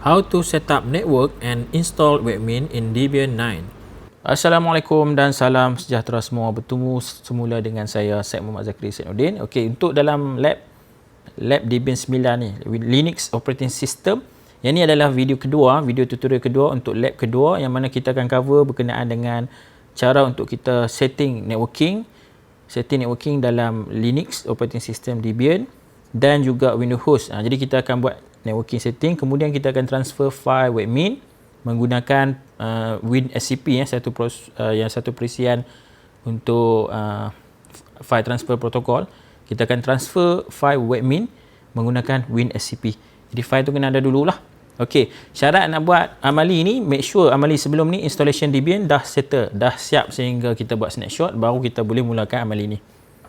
How to set up network and install webmin in Debian 9. Assalamualaikum dan salam sejahtera semua. Bertemu semula dengan saya Syed Muhammad Zakri Sainuddin. Okey, untuk dalam lab Debian 9 ni, Linux Operating System, yang ni adalah video tutorial kedua untuk lab kedua, yang mana kita akan cover berkenaan dengan cara untuk kita setting networking dalam Linux Operating System Debian dan juga Windows host. Jadi kita akan buat networking setting, kemudian kita akan transfer file webmin menggunakan WinSCP, satu perisian untuk file transfer protokol. Kita akan transfer file webmin menggunakan WinSCP. Jadi file tu kena ada dululah. Okey, syarat nak buat amali ni, make sure amali sebelum ni installation Debian dah settle, dah siap sehingga kita buat snapshot, baru kita boleh mulakan amali ni.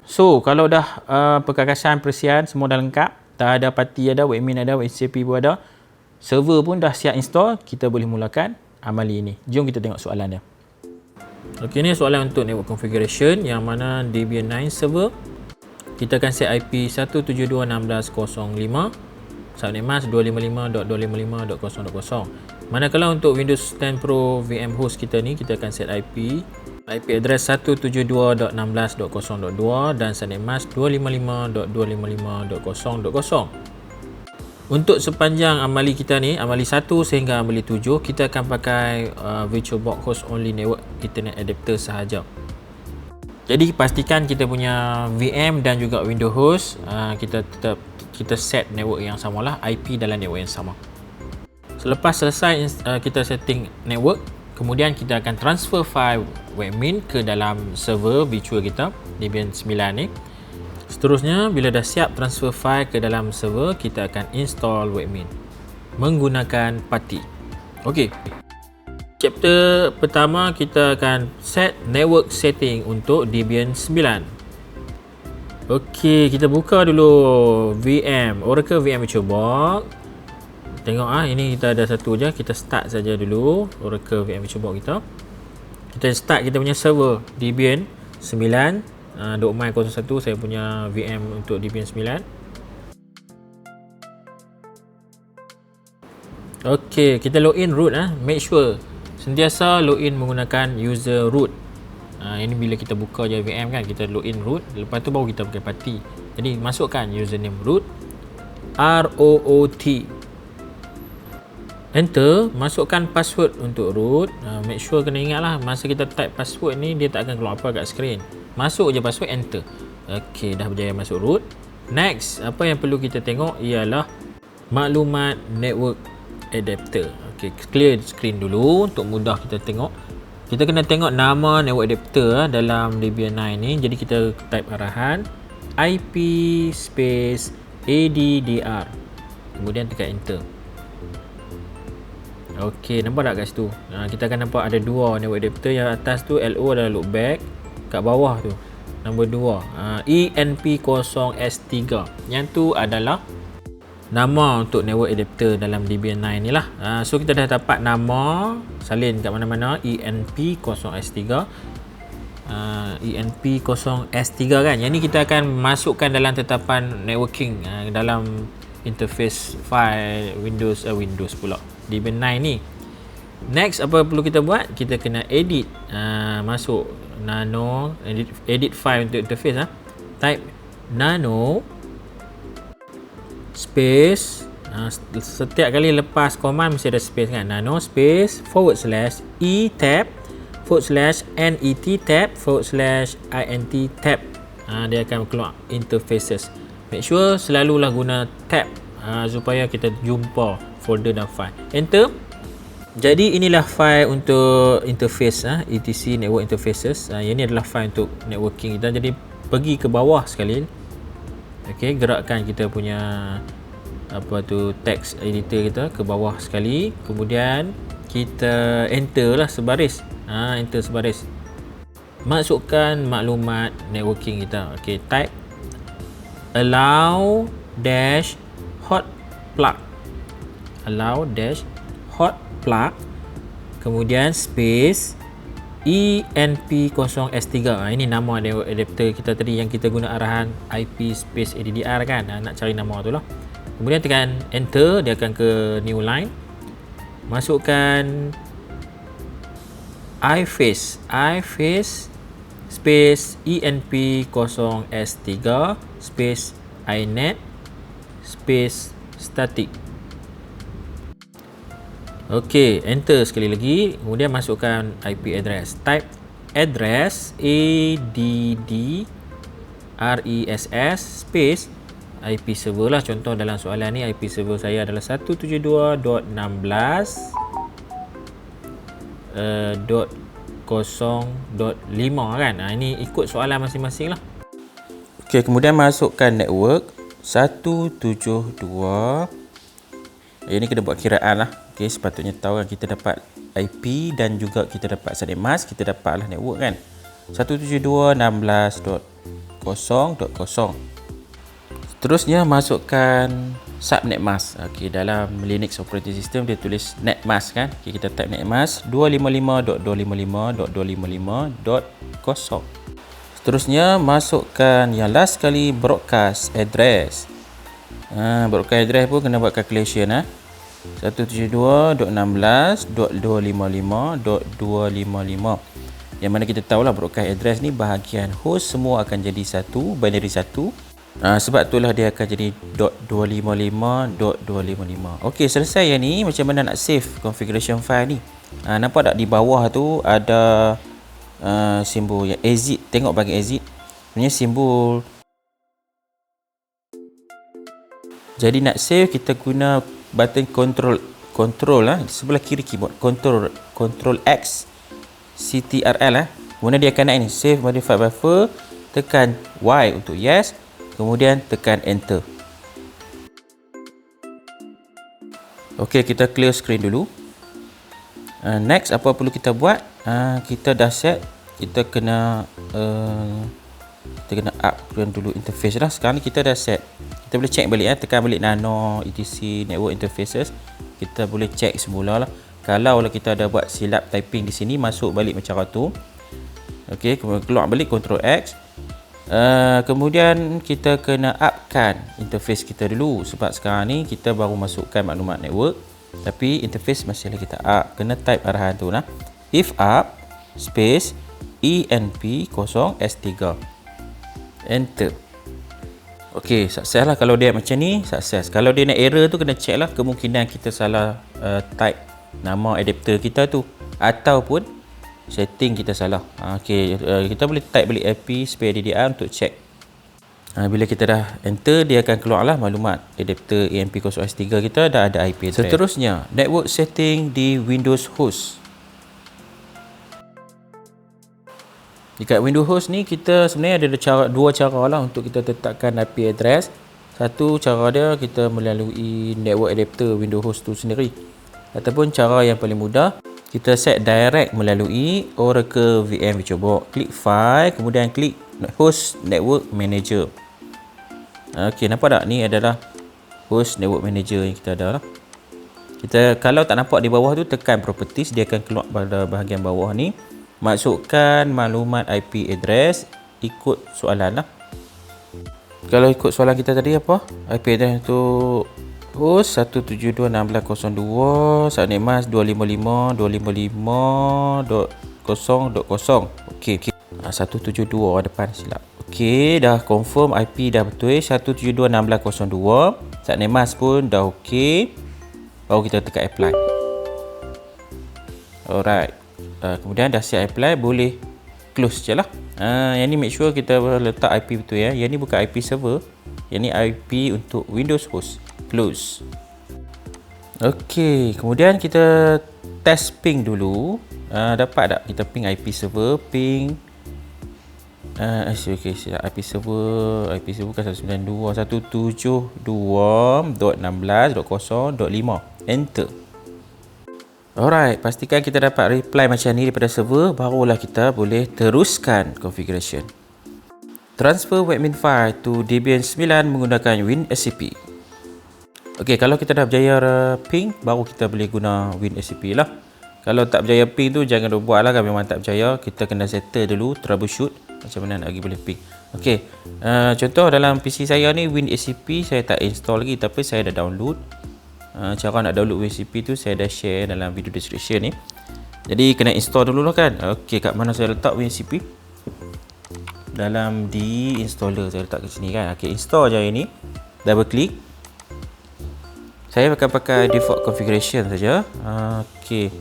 So, kalau dah perkakasan perisian semua dah lengkap, dah ada party ada, webmin ada, WinSCP pun ada, server pun dah siap install, kita boleh mulakan amali ini. Jom kita tengok soalan dia. Okey, ni soalan untuk network configuration yang mana Debian 9 server. Kita akan set IP 172.16.05, subnet mask 255.255.0.0. Manakala untuk Windows 10 Pro VM host kita ni, kita akan set IP address 172.16.0.2 dan subnet mask 255.255.0.0. Untuk sepanjang amali kita ni, amali 1 sehingga amali 7, kita akan pakai VirtualBox Host Only Network Ethernet Adapter sahaja. Jadi pastikan kita punya VM dan juga Windows host kita set network yang samalah, IP dalam network yang sama. Selepas selesai kita setting network, kemudian kita akan transfer file webmin ke dalam server virtual kita, Debian 9 ni. Seterusnya, bila dah siap transfer file ke dalam server, kita akan install webmin menggunakan PuTTY. Okey. Chapter pertama, kita akan set network setting untuk Debian 9. Okey, kita buka dulu VM, Oracle VM VirtualBox. Tengok ini kita ada satu je, kita start saja dulu Oracle VM VirtualBox kita. Kita start kita punya server Debian 9, .my 01, saya punya VM untuk Debian 9. Okey, kita login root make sure sentiasa login menggunakan user root. Ini bila kita buka je VM kan, kita login root, lepas tu baru kita pakai PuTTY. Jadi masukkan username root, ROOT, enter, masukkan password untuk root. Make sure kena ingat lah, masa kita type password ni dia tak akan keluar apa kat screen. Masuk je password, enter. Okey, dah berjaya masuk root. Next, apa yang perlu kita tengok ialah maklumat network adapter. Okey, clear screen dulu untuk mudah kita tengok. Kita kena tengok nama network adapter dalam Debian 9 ni. Jadi kita type arahan IP space ADDR, kemudian tekan enter. Okey, nampak tak kat situ? Kita akan nampak ada dua network adapter. Yang atas tu LO adalah loopback, kat bawah tu nombor 2 ENP0S3. Yang tu adalah nama untuk network adapter dalam Debian 9 ni lah. So kita dah dapat nama, salin kat mana-mana, ENP0S3, ENP0S3 kan. Yang ni kita akan masukkan dalam tetapan networking dalam interface file Windows pula Debian 9 ni. Next, apa perlu kita buat? Kita kena edit, masuk nano, edit file untuk interface. Type nano space, setiap kali lepas command mesti ada space kan, nano space /e tab /net tab /int tab. Dia akan keluar interfaces. Make sure selalulah guna tab supaya kita jumpa folder dan file. Enter. Jadi inilah file untuk interface, etc network interfaces. Yang ini adalah file untuk networking kita. Jadi pergi ke bawah sekali. Okey, gerakkan kita punya text editor kita ke bawah sekali, kemudian kita enter lah sebaris. Enter sebaris. Masukkan maklumat networking kita. Okey, type allow dash hot plug, kemudian space ENP0S3. Ini nama adapter kita tadi yang kita guna arahan IP space ADDR kan. Nak cari nama tu lah. Kemudian tekan enter, dia akan ke new line. masukkan iFace space enp0s3 space inet space static. Okey, enter sekali lagi. Kemudian masukkan IP address. Type address address space IP server lah. Contoh dalam soalan ni IP server saya adalah 172.16.0.5 kan. Ini ikut soalan masing-masing lah. Okey, kemudian masukkan network 172. Ini kena buat kiraan lah. Okey, sepatutnya tahu kan kita dapat IP dan juga kita dapat subnet mask, kita dapatlah network kan. 172.16.0.0. Seterusnya masukkan subnet mask. Okey, dalam Linux operating system dia tulis net mask kan. Okey, kita type net mask 255.255.255.0. Seterusnya masukkan yang last sekali broadcast address. Broadcast address pun kena buat calculation 172.16.255.255. Yang mana kita tahulah broadcast address ni bahagian host semua akan jadi satu, binary 1. Sebab itulah dia akan jadi .255.255. Okey, selesai yang ni. Macam mana nak save configuration file ni? Nampak tak di bawah tu ada simbol yang exit. Tengok bahagian exit. Sebenarnya simbol. Jadi nak save kita guna button control di sebelah kiri keyboard. Control X CTRL Kemudian dia akan naik ni save modified buffer, tekan Y untuk yes, kemudian tekan enter. Okey, kita clear screen dulu. Next apa perlu kita buat? Kita dah set, kita kena upgrade dulu interface dah. Sekarang ni kita dah set. Kita boleh check balik tekan balik nano etc network interfaces. Kita boleh check semula lah. Kalau kita ada buat silap typing di sini, masuk balik macam tu. Okey, keluar balik Ctrl X. Kemudian kita kena upkan interface kita dulu, sebab sekarang ni kita baru masukkan maklumat network tapi interface masih lagi tak up. Kena type arahan tu lah. If up space enp0s3 enter. Okey, sukses lah. Kalau dia macam ni, sukses. Kalau dia nak error tu, kena check lah. Kemungkinan kita salah type nama adapter kita tu, ataupun setting kita salah. Okey, kita boleh type balik IP space DDR untuk check. Bila kita dah enter, dia akan keluar lah maklumat adapter EMP0S3 kita dah ada IP address. Seterusnya, network setting di Windows host. Dekat Windows host ni kita sebenarnya ada dua cara lah untuk kita tetapkan IP address. Satu cara dia kita melalui network adapter Windows host tu sendiri, ataupun cara yang paling mudah kita set direct melalui Oracle VM VirtualBox. Klik file, kemudian klik host network manager. Okey, nampak tak? Ni adalah host network manager yang kita ada lah. Kita kalau tak nampak di bawah tu, tekan properties, dia akan keluar pada bahagian bawah ni. Masukkan maklumat IP address ikut soalan lah. Kalau ikut soalan kita tadi apa? IP address tu host 172.16.0.2, subnet mask 255.255.0.0. Okey. 172 depan silap. Okey, dah confirm IP dah betul 172.16.0.2. Subnet mask pun dah okey. Baru kita tekan apply. Alright. Kemudian dah siap apply, boleh close je lah. Yang ni make sure kita letak IP betul ya. Yang ni bukan IP server, yang ni IP untuk Windows host. Close. Okey, kemudian kita test ping dulu. Dapat tak kita ping IP server, ping okey, IP server kan 192.172.16.0.5. Enter. Alright, pastikan kita dapat reply macam ni daripada server, barulah kita boleh teruskan configuration. Transfer webmin file to Debian 9 menggunakan WinSCP. Okey, kalau kita dah berjaya ping, baru kita boleh guna WinSCP lah. Kalau tak berjaya ping tu, jangan buat lah kan. Memang tak berjaya, kita kena settle dulu, troubleshoot macam mana nak pergi boleh ping. Okey, contoh dalam PC saya ni WinSCP saya tak install lagi, tapi saya dah download. Cara nak download WinCP tu saya dah share dalam video description ni. Jadi kena install dulu lah kan. Okey, kat mana saya letak WinCP? Dalam di installer saya letak kat sini kan. Okey, install je ini. Double klik. Saya akan pakai default configuration saja. Okey.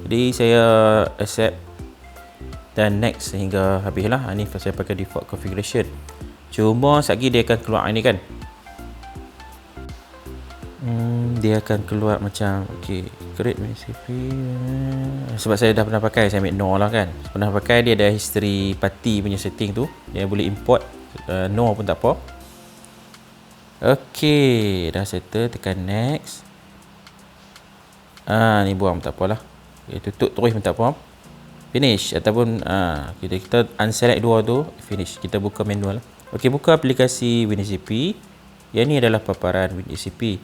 Jadi saya accept dan next sehingga habislah. Ni saya pakai default configuration. Cuma sekejap dia akan keluar ini kan. Dia akan keluar macam okey, create WinCP. Sebab saya dah pernah pakai, saya ambil no lah kan. Pernah pakai, dia ada history party punya setting tu. Dia boleh import no pun tak apa. Okey, dah settle, tekan next. Ni buang tak apalah. Okay, tutup terus pun tak apa. Finish ataupun kita unselect dua tu, finish. Kita buka manual. Okey, buka aplikasi WinCP. Yang ni adalah paparan WinCP.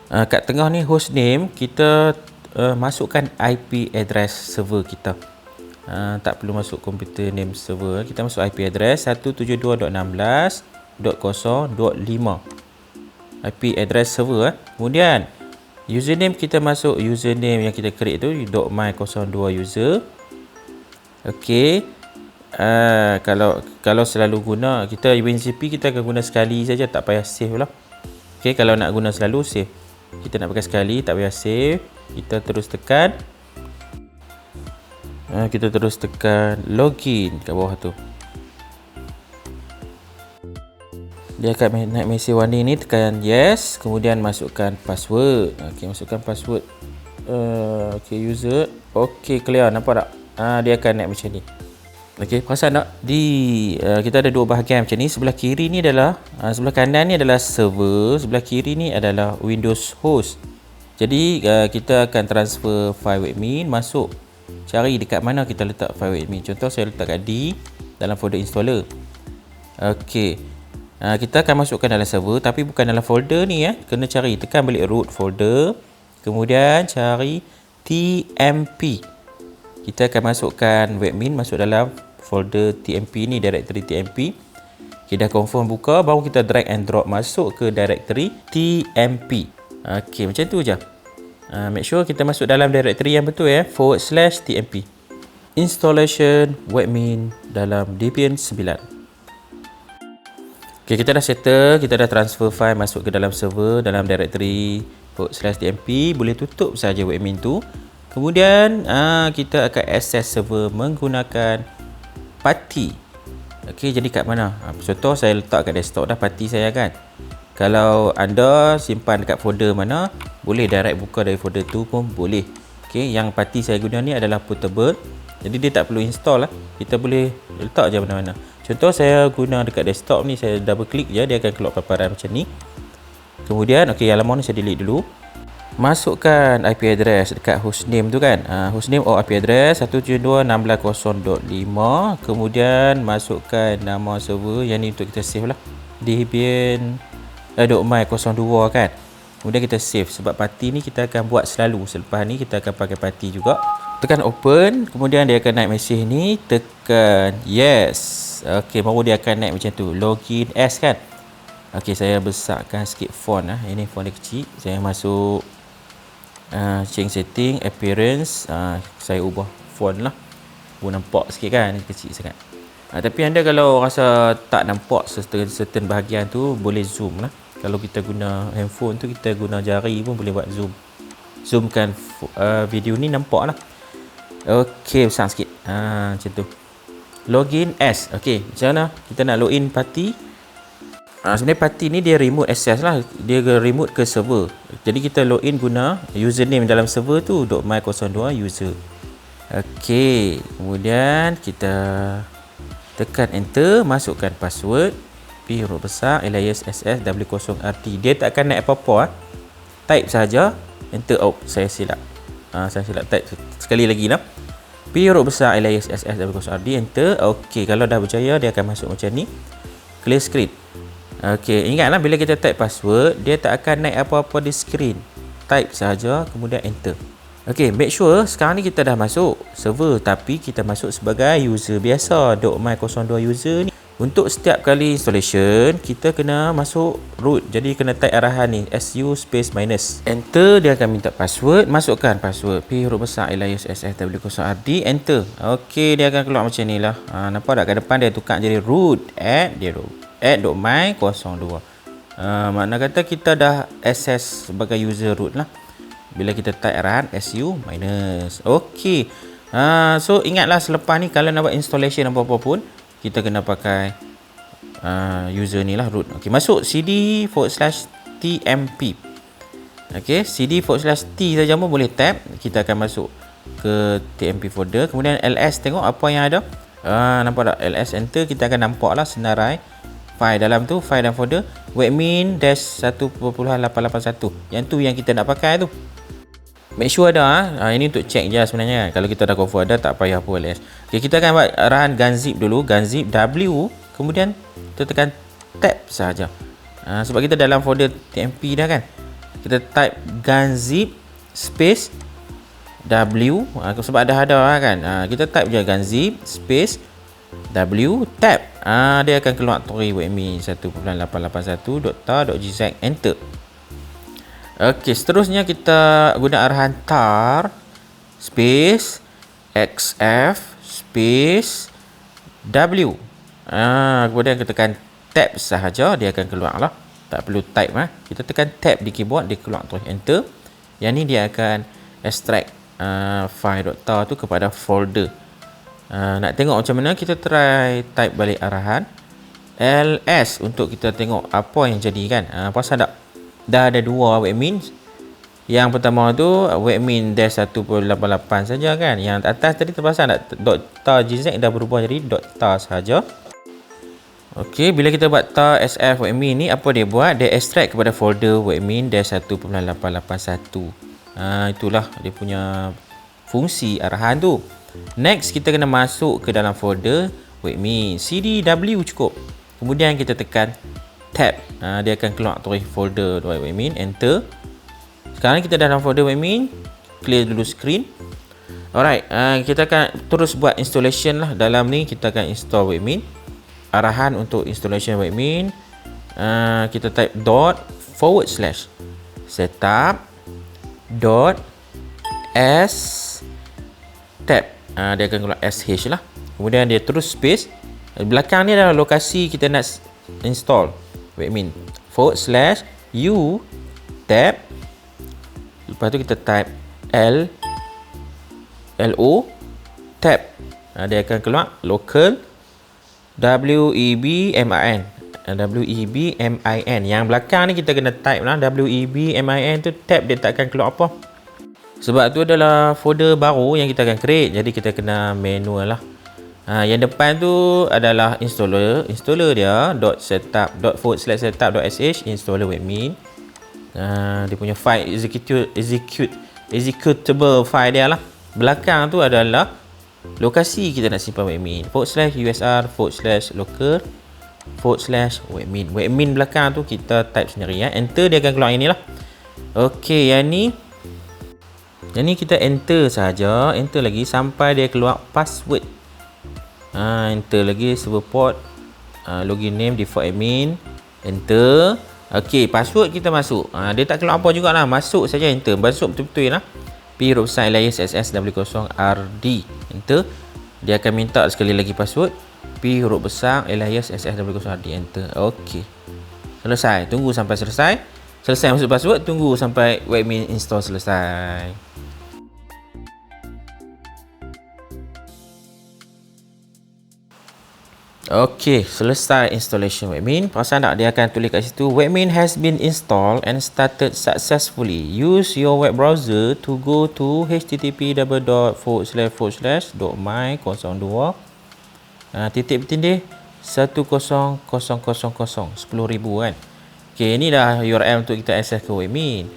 Kat tengah ni host name, kita masukkan IP address server kita. Tak perlu masuk computer name server. Kita masuk IP address 172.16.0.5. IP address server. Kemudian username, kita masuk username yang kita create tu .my02user. Okey. Kalau selalu guna kita WinCP, kita akan guna sekali saja, tak payah save lah. Okey, kalau nak guna selalu save. Kita nak pakai sekali, tak payah save. Kita terus tekan login kat bawah tu. Dia akan naik mesej warna ni, tekan yes, kemudian masukkan password. Okey, masukkan password. Okey, user. Okey, clear, nampak tak? Dia akan naik macam ni. Okey, perasan tak? Kita ada dua bahagian macam ni. Sebelah kiri ni adalah sebelah kanan ni adalah server, sebelah kiri ni adalah Windows host. Jadi kita akan transfer file admin masuk. Cari dekat mana kita letak file admin. Contoh saya letak kat D dalam folder installer. Okey. Kita akan masukkan dalam server tapi bukan dalam folder ni ya. Kena cari, tekan balik root folder. Kemudian cari TMP. Kita akan masukkan webmin masuk dalam folder TMP ni, directory TMP. Kita dah confirm buka, baru kita drag and drop masuk ke directory TMP. Okey, macam tu je. Make sure kita masuk dalam directory yang betul ya, /TMP. Installation webmin dalam Debian 9. Okey, kita dah settle, kita dah transfer file masuk ke dalam server dalam directory /TMP. Boleh tutup saja webmin tu. Kemudian kita akan access server menggunakan party. Okey, jadi kat mana? Contoh saya letak kat desktop dah party saya kan. Kalau anda simpan dekat folder mana, boleh direct buka dari folder tu pun boleh. Okey, yang party saya guna ni adalah portable. Jadi dia tak perlu install lah. Kita boleh letak je mana-mana. Contoh saya guna dekat desktop ni, saya double klik je, dia akan keluar paparan macam ni. Kemudian okey, halaman ni saya delete dulu. Masukkan IP address dekat hostname tu kan. Hostname IP address 172.16.0.5. Kemudian masukkan nama server yang ni untuk kita save lah. Debian .my02 kan. Kemudian kita save sebab party ni kita akan buat selalu. Selepas ni kita akan pakai party juga. Tekan open, kemudian dia akan naik mesej ni, tekan yes. Okey, baru dia akan naik macam tu. Login as kan. Okey, saya besarkan sikit font lah. Ini font dia kecil. Saya masuk change setting, appearance, saya ubah font lah. Nampak sikit kan, kecil sangat. Tapi anda kalau rasa tak nampak certain bahagian tu, boleh zoom lah. Kalau kita guna handphone tu, kita guna jari pun boleh buat zoom. Zoomkan video ni, nampak lah. Okey, besar sikit. Macam tu. Login as. Okey, macam mana kita nak login party? Sebenarnya party ni dia remote access lah. Dia remote ke server. Jadi kita login guna username dalam server tu .my02user. Okey, kemudian kita tekan enter, masukkan password P huruf besar alias SS W0RT. Dia tak akan naik apa-apa. Type saja, enter. Saya silap. Saya silap type sekali lagi lah. P huruf besar alias SS W0RT, enter. Okey, kalau dah berjaya dia akan masuk macam ni. Clear screen. Okey, ingatlah bila kita type password, dia tak akan naik apa-apa di screen. Type saja, kemudian enter. Okey, make sure sekarang ni kita dah masuk server, tapi kita masuk sebagai user biasa. .my02 user ni Untuk setiap kali installation, kita kena masuk root. Jadi kena type arahan ni, su space minus. Enter, dia akan minta password. Masukkan password P huruf besar Elias SSW0RD. Enter. Okey, dia akan keluar macam ni lah. Nampak tak kat depan dia tukar jadi root add.my02. Makna kata kita dah access sebagai user root lah bila kita type arahan su minus. Okey. So ingatlah selepas ni kalau nak buat installation apa-apa pun, kita kena pakai user ni lah, root. Okey, masuk cd/tmp. Okey, cd/t saja pun boleh tab. Kita akan masuk ke tmp folder, kemudian ls, tengok apa yang ada. Nampak tak? Ls, enter, kita akan nampak lah senarai file dalam tu, file dan folder webmin-1.881. Yang tu yang kita nak pakai tu. Make sure ada. Ini untuk check je sebenarnya. Kalau kita dah confirm ada, tak payah apa ls. Okay, kita akan buat arahan gunzip dulu. Gunzip w, kemudian kita tekan tab sahaja. Sebab kita dalam folder tmp dah kan. Kita type gunzip space w. Sebab dah ada kan. Kita type je gunzip space w tab. Dia akan keluar Tory webmin 1.881.tar.gz. Enter. Okey, seterusnya kita guna arahan tar space xf space w. Kemudian kita tekan tab sahaja, dia akan keluar lah. Tak perlu type Kita tekan tab di keyboard, dia keluar terus. Enter. Yang ni dia akan extract file.tar tu kepada folder. Nak tengok macam mana, kita try type balik arahan ls untuk kita tengok apa yang jadi kan. Pasal tak? Dah ada dua webmin. Yang pertama tu webmin -1.88 saja kan. Yang atas tadi terpasang tak .tar.gz dah berubah jadi .tar saja. Okey, bila kita buat tar sf webmin ni, apa dia buat? Dia extract kepada folder webmin -1.881. Itulah dia punya fungsi arahan tu. Next, kita kena masuk ke dalam folder webmin. cd/w cukup. Kemudian kita tekan tab. Dia akan keluar terus folder webmin. Enter. Sekarang kita dalam folder webmin. Clear dulu screen. Alright, kita akan terus buat installation lah. Dalam ni kita akan install webmin. Arahan untuk installation webmin, kita type ./setup.s tab. Dia akan keluar sh lah. Kemudian dia terus space. Belakang ni adalah lokasi kita nak install webmin. /u tab. Lepas tu kita type lo tab. Dia akan keluar local webmin. Yang belakang ni kita kena type lah webmin tu tab, dia tak akan keluar apa. Sebab tu adalah folder baru yang kita akan create. Jadi kita kena manual lah. Yang depan tu adalah installer dia .setup.sh installer webmin. Dia punya file executable file dia lah. Belakang tu adalah lokasi kita nak simpan webmin, /usr/local/webmin. Webmin belakang tu kita type sendiri Enter, dia akan keluar ini lah. Okey, yang ni kita enter saja, enter lagi sampai dia keluar password. Enter lagi, server port, login name, default admin. Enter. Okey, password kita masuk. Dia tak keluar apa jugalah, masuk saja. Enter, masuk betul-betul lah. P huruf besar Elias SSW0RD. Enter. Dia akan minta sekali lagi password. P huruf besar Elias SSW0RD. Enter. Okey, selesai. Tunggu sampai selesai. Selesai masuk password, tunggu sampai webmin install selesai. Okey, selesai installation webmin. Perasan tak, dia akan tulis kat situ webmin has been installed and started successfully. Use your web browser to go to http://.my02 titik bertindih 10,000 10,000 kan. Okey, ini dah URL untuk kita akses ke webmin.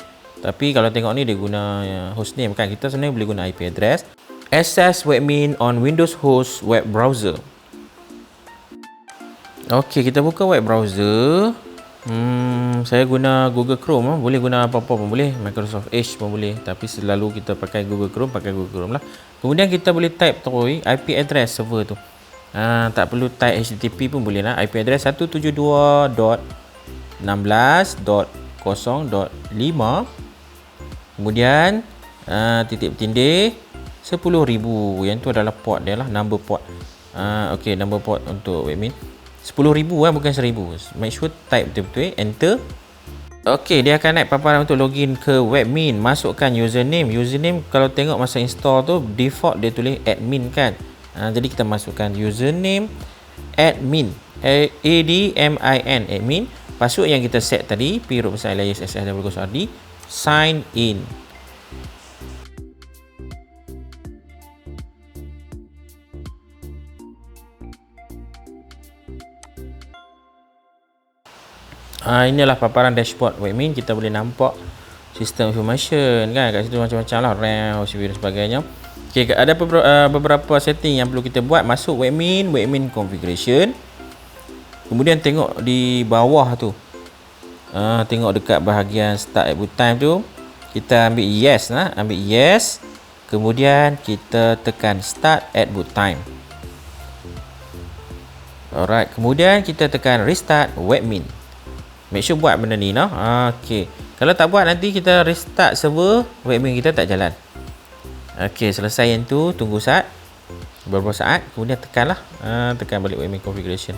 Tapi kalau tengok ni dia guna hostname kan. Kita sebenarnya boleh guna IP address. Access webmin on Windows host web browser. Okey, kita buka web browser. Saya guna Google Chrome. Boleh guna apa-apa pun boleh. Microsoft Edge pun boleh. Tapi selalu kita pakai Google Chrome, pakai Google Chrome lah. Kemudian kita boleh type terus IP address server tu. Tak perlu type HTTP pun boleh lah. IP address 172.16.0.5, kemudian titik bertindih 10,000. Yang tu adalah port dia lah, number port. Okey, number port untuk webmin 10,000 bukan 1,000. Make sure type betul-betul, enter. Okey, dia akan naik paparan untuk login ke webmin. Masukkan username. Username kalau tengok masa install tu default dia tulis admin kan. Jadi kita masukkan username admin, admin, admin. Password yang kita set tadi, P huruf besar alias SSWD, sign in. Inilah paparan dashboard webmin. Kita boleh nampak sistem information kan, kat situ macam-macam lah, RAM, CPU dan sebagainya. Okey, ada beberapa setting yang perlu kita buat. Masuk webmin configuration, kemudian tengok di bawah tu, tengok dekat bahagian start at boot time tu, kita ambil yes lah, ambil yes, kemudian kita tekan start at boot time. Alright, kemudian kita tekan restart webmin. Make sure buat benda ni lah. Okey. Kalau tak buat, nanti kita restart server, webmin kita tak jalan. Okey, selesai yang tu, tunggu beberapa saat, kemudian tekanlah, tekan balik webmin configuration.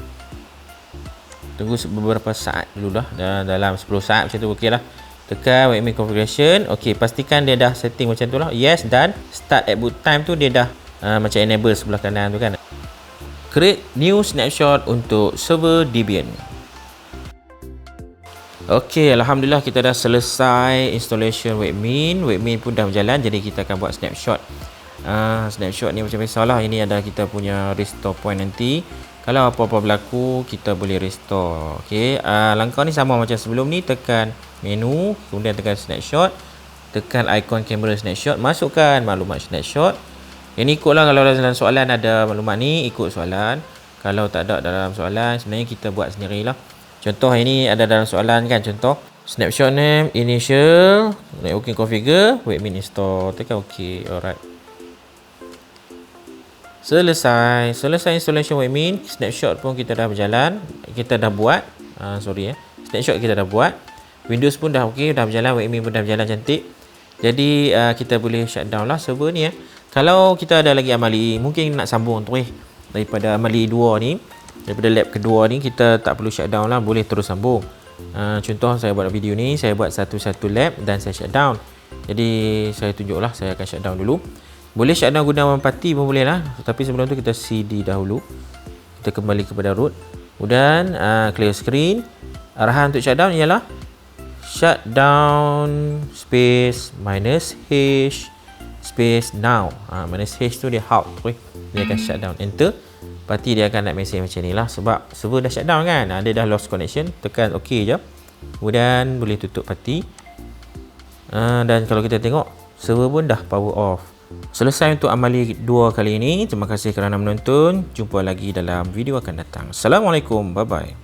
Tunggu beberapa saat dulu lah, dalam 10 saat macam tu okey lah. Tekan webmin configuration. Okey, pastikan dia dah setting macam tu lah. Yes, dan start at boot time tu dia dah macam enable sebelah kanan tu kan. Create new snapshot untuk server Debian. Okey, alhamdulillah kita dah selesai installation webmin. Webmin pun dah berjalan, jadi kita akan buat snapshot. Snapshot ni macam biasalah, ini adalah kita punya restore point nanti. Kalau apa-apa berlaku, kita boleh restore. Okey, langkah ni sama macam sebelum ni. Tekan menu, kemudian tekan snapshot, tekan ikon kamera snapshot, masukkan maklumat snapshot. Ini ikutlah, kalau dalam soalan ada maklumat ni, ikut soalan. Kalau tak ada dalam soalan, sebenarnya kita buat sendirilah. Contoh ini ada dalam soalan kan, contoh snapshot name, initial, networking configure, webmin install, tekan OK. Alright, selesai installation webmin. Snapshot pun kita dah berjalan, kita dah buat, snapshot kita dah buat, Windows pun dah OK, dah berjalan, webmin pun dah berjalan cantik. Jadi kita boleh shutdown lah server ni. Kalau kita ada lagi amali, mungkin nak sambung tu daripada amali 2 ni, daripada lab kedua ni, kita tak perlu shutdown lah, boleh terus sambung. Contoh saya buat video ni, saya buat satu-satu lab dan saya shutdown. Jadi saya tunjuklah, saya akan shutdown dulu. Boleh shutdown gunakan party pun boleh lah, tapi sebelum tu kita CD dahulu. Kita kembali kepada root, kemudian clear screen. Arahan untuk shutdown ialah shutdown space -h space now. Minus h tu dia halt, dia akan shutdown. Enter. Parti dia akan nak mesej macam ni lah, sebab server dah shutdown kan, dia dah lost connection. Tekan OK je, kemudian boleh tutup parti. Dan kalau kita tengok, server pun dah power off. Selesai untuk amali 2 kali ini. Terima kasih kerana menonton. Jumpa lagi dalam video akan datang. Assalamualaikum, bye bye.